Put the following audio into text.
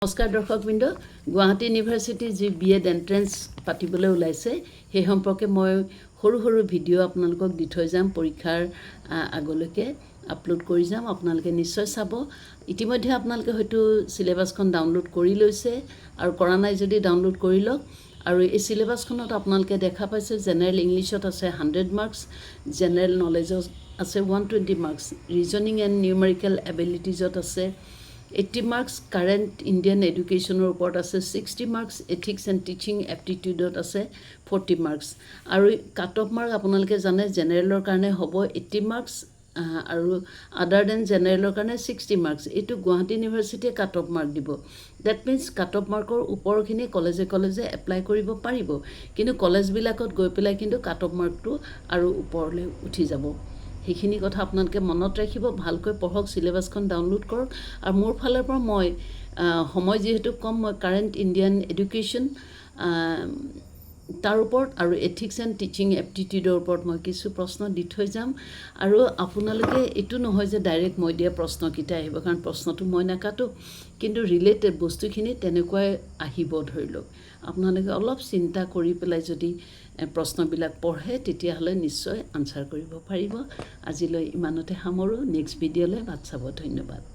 নমস্কাৰ দৰ্শকবৃন্দ গুৱাহাটী ইউনিভাৰ্চিটিৰ যি বিএড এন্ট্ৰেন্স পাতিবলৈ ওলাইছে সেই সম্পৰ্কে মই সৰু সৰু ভিডিঅ' আপোনালোকক দি থৈ যাম পৰীক্ষাৰ আগলৈকে আপলোড কৰি যাম আপোনালোকে নিশ্চয় চাব ইতিমধ্যে আপোনালোকে হয়তো সিলেবাসখন ডাউনলোড কৰি লৈছে আৰু কৰা নাই যদি ডাউনলোড কৰি লওক আৰু এই সিলেবাসখনত আপোনালোকে দেখা পাইছে জেনাৰেল ইংলিছত আছে 100 মাৰ্কছ জেনাৰেল নলেজত আছে 120 মাৰ্কছ ৰিজনিং এণ্ড নিউমেৰিকেল এবিলিটিজত আছে 80 marks current Indian education report আছে 60 marks ethics and teaching aptitude আছে 40 marks আৰু কাট অফ মাৰ্ক আপোনালোকে জানে জেনাৰেলৰ কাৰণে হ'ব 80 marks আৰু আদাৰ দেন জেনাৰেলৰ কাৰণে 60 marks এটো গুৱাহাটী ইউনিভাৰ্চিটিয়ে কাট অফ মাৰ্ক দিব দ্যাট মিন্স কাট অফ মাৰ্কৰ ওপৰখিনি কলেজে এপ্লাই কৰিব পাৰিব কিন্তু কলেজবিলাকত গৈ পেলাই কিন্তু কাট অফ মাৰ্কটো আৰু ওপৰলৈ উঠি যাব সেইখিনি কথা আপোনালোকে মনত ৰাখিব ভালকৈ পঢ়ক সিলেবাসখন ডাউনলোড কৰক আৰু মোৰ ফালৰ পৰা মই সময় যেহেতু কম মই কাৰেন্ট ইণ্ডিয়ান এডুকেশ্যন তাৰ ওপৰত আৰু এথিক্স এণ্ড টিচিং এপ্টিটিউডৰ ওপৰত মই কিছু প্ৰশ্ন দি থৈ যাম আৰু আপোনালোকে এটো নহয় যে ডাইৰেক্ট মই দিয়া প্ৰশ্নকিটা আহিব কাৰণ প্ৰশ্নটো মই নাকাটো কিন্তু ৰিলেটেড বস্তুখিনি তেনেকৈ আহিব ধৰি লওক আপোনালোকে অলপ চিন্তা কৰি পেলাই যদি প্ৰশ্নবিলাক পঢ়ে তেতিয়াহলে নিশ্চয় আনসাৰ কৰিব পাৰিব আজিলৈ ইমানতে সামৰো নেক্সট ভিডিঅ'লৈ বাট চাব ধন্যবাদ